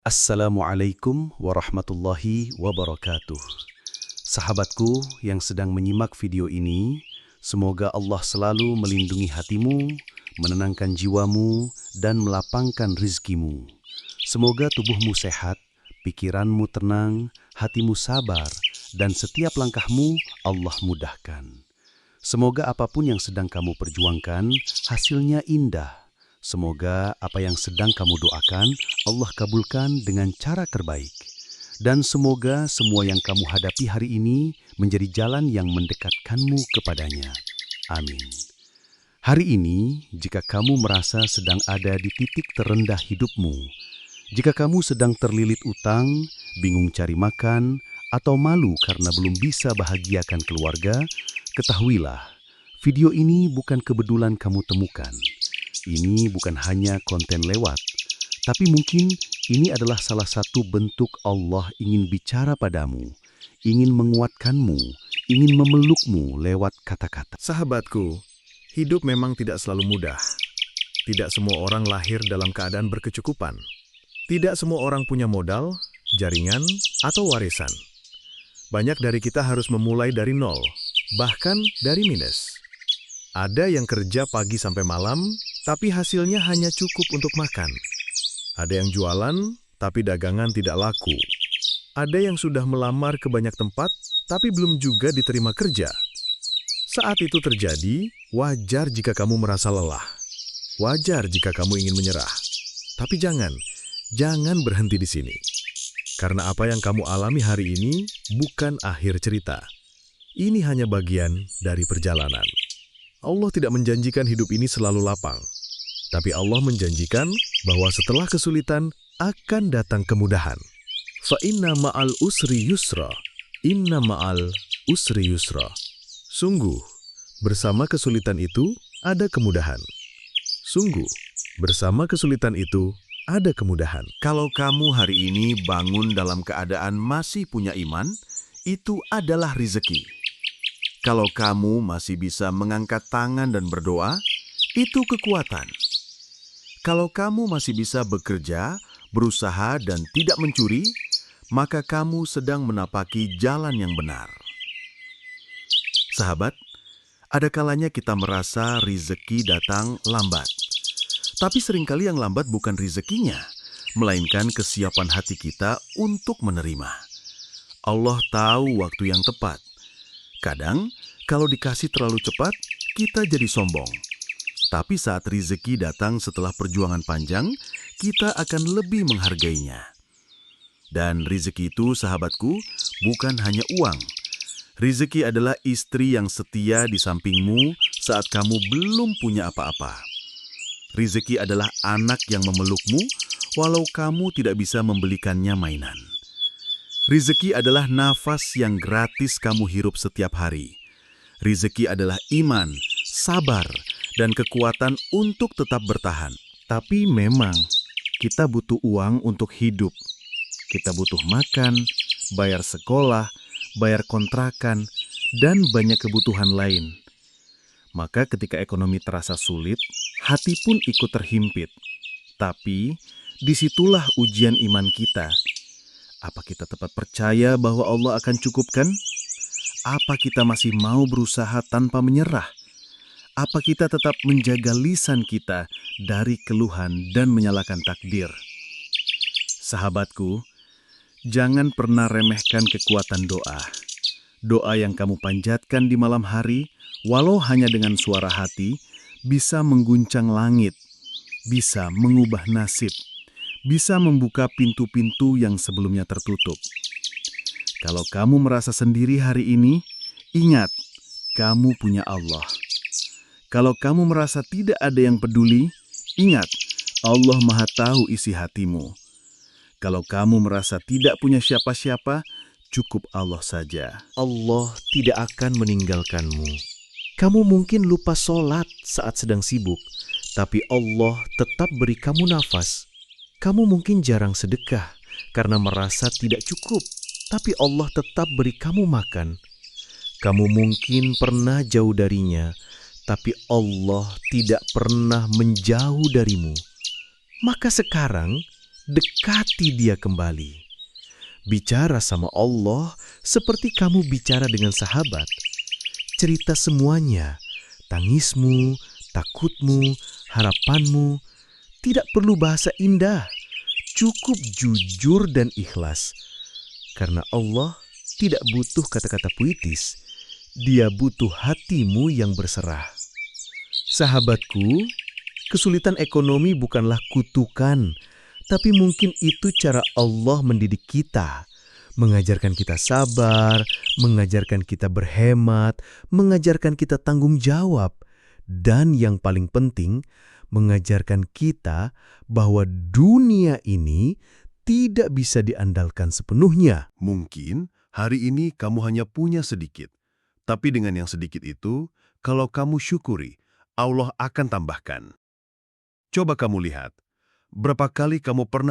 Assalamualaikum warahmatullahi wabarakatuh. Sahabatku yang sedang menyimak video ini, semoga Allah selalu melindungi hatimu, menenangkan jiwamu, dan melapangkan rizkimu. Semoga tubuhmu sehat, pikiranmu tenang, hatimu sabar, dan setiap langkahmu Allah mudahkan. Semoga apapun yang sedang kamu perjuangkan, hasilnya indah. Semoga apa yang sedang kamu doakan, Allah kabulkan dengan cara terbaik. Dan semoga semua yang kamu hadapi hari ini menjadi jalan yang mendekatkanmu kepadanya. Amin. Hari ini, jika kamu merasa sedang ada di titik terendah hidupmu, jika kamu sedang terlilit utang, bingung cari makan, atau malu karena belum bisa bahagiakan keluarga, ketahuilah, video ini bukan kebetulan kamu temukan. Ini bukan hanya konten lewat, tapi mungkin ini adalah salah satu bentuk Allah ingin bicara padamu, ingin menguatkanmu, ingin memelukmu lewat kata-kata. Sahabatku, hidup memang tidak selalu mudah. Tidak semua orang lahir dalam keadaan berkecukupan. Tidak semua orang punya modal, jaringan, atau warisan. Banyak dari kita harus memulai dari nol, bahkan dari minus. Ada yang kerja pagi sampai malam, tapi hasilnya hanya cukup untuk makan. Ada yang jualan, tapi dagangan tidak laku. Ada yang sudah melamar ke banyak tempat, tapi belum juga diterima kerja. Saat itu terjadi, wajar jika kamu merasa lelah. Wajar jika kamu ingin menyerah. Tapi jangan berhenti di sini. Karena apa yang kamu alami hari ini bukan akhir cerita. Ini hanya bagian dari perjalanan. Allah tidak menjanjikan hidup ini selalu lapang. Tapi Allah menjanjikan bahwa setelah kesulitan akan datang kemudahan. Fa inna ma'al usri yusra. Inna ma'al usri yusra. Sungguh, bersama kesulitan itu ada kemudahan. Sungguh, bersama kesulitan itu ada kemudahan. Kalau kamu hari ini bangun dalam keadaan masih punya iman, itu adalah rezeki. Kalau kamu masih bisa mengangkat tangan dan berdoa, itu kekuatan. Kalau kamu masih bisa bekerja, berusaha, dan tidak mencuri, maka kamu sedang menapaki jalan yang benar. Sahabat, ada kalanya kita merasa rezeki datang lambat. Tapi seringkali yang lambat bukan rezekinya, melainkan kesiapan hati kita untuk menerima. Allah tahu waktu yang tepat. Kadang, kalau dikasih terlalu cepat, kita jadi sombong. Tapi saat rezeki datang setelah perjuangan panjang, kita akan lebih menghargainya. Dan rezeki itu, sahabatku, bukan hanya uang. Rezeki adalah istri yang setia di sampingmu saat kamu belum punya apa-apa. Rezeki adalah anak yang memelukmu, walau kamu tidak bisa membelikannya mainan. Rezeki adalah nafas yang gratis kamu hirup setiap hari. Rezeki adalah iman, sabar, dan kekuatan untuk tetap bertahan. Tapi memang, kita butuh uang untuk hidup. Kita butuh makan, bayar sekolah, bayar kontrakan, dan banyak kebutuhan lain. Maka ketika ekonomi terasa sulit, hati pun ikut terhimpit. Tapi, disitulah ujian iman kita. Apa kita tetap percaya bahwa Allah akan cukupkan? Apa kita masih mau berusaha tanpa menyerah? Apa kita tetap menjaga lisan kita dari keluhan dan menyalahkan takdir? Sahabatku, jangan pernah remehkan kekuatan doa. Doa yang kamu panjatkan di malam hari, walau hanya dengan suara hati, bisa mengguncang langit, bisa mengubah nasib, bisa membuka pintu-pintu yang sebelumnya tertutup. Kalau kamu merasa sendiri hari ini, ingat, kamu punya Allah. Kalau kamu merasa tidak ada yang peduli, ingat, Allah Maha Tahu isi hatimu. Kalau kamu merasa tidak punya siapa-siapa, cukup Allah saja. Allah tidak akan meninggalkanmu. Kamu mungkin lupa sholat saat sedang sibuk, tapi Allah tetap beri kamu nafas. Kamu mungkin jarang sedekah karena merasa tidak cukup, tapi Allah tetap beri kamu makan. Kamu mungkin pernah jauh darinya, tapi Allah tidak pernah menjauh darimu. Maka sekarang, dekati Dia kembali. Bicara sama Allah seperti kamu bicara dengan sahabat. Cerita semuanya, tangismu, takutmu, harapanmu. Tidak perlu bahasa indah, cukup jujur dan ikhlas. Karena Allah tidak butuh kata-kata puitis, Dia butuh hatimu yang berserah. Sahabatku, kesulitan ekonomi bukanlah kutukan, tapi mungkin itu cara Allah mendidik kita, mengajarkan kita sabar, mengajarkan kita berhemat, mengajarkan kita tanggung jawab, dan yang paling penting, mengajarkan kita bahwa dunia ini tidak bisa diandalkan sepenuhnya. Mungkin hari ini kamu hanya punya sedikit, tapi dengan yang sedikit itu, kalau kamu syukuri, Allah akan tambahkan. Coba kamu lihat, berapa kali kamu pernah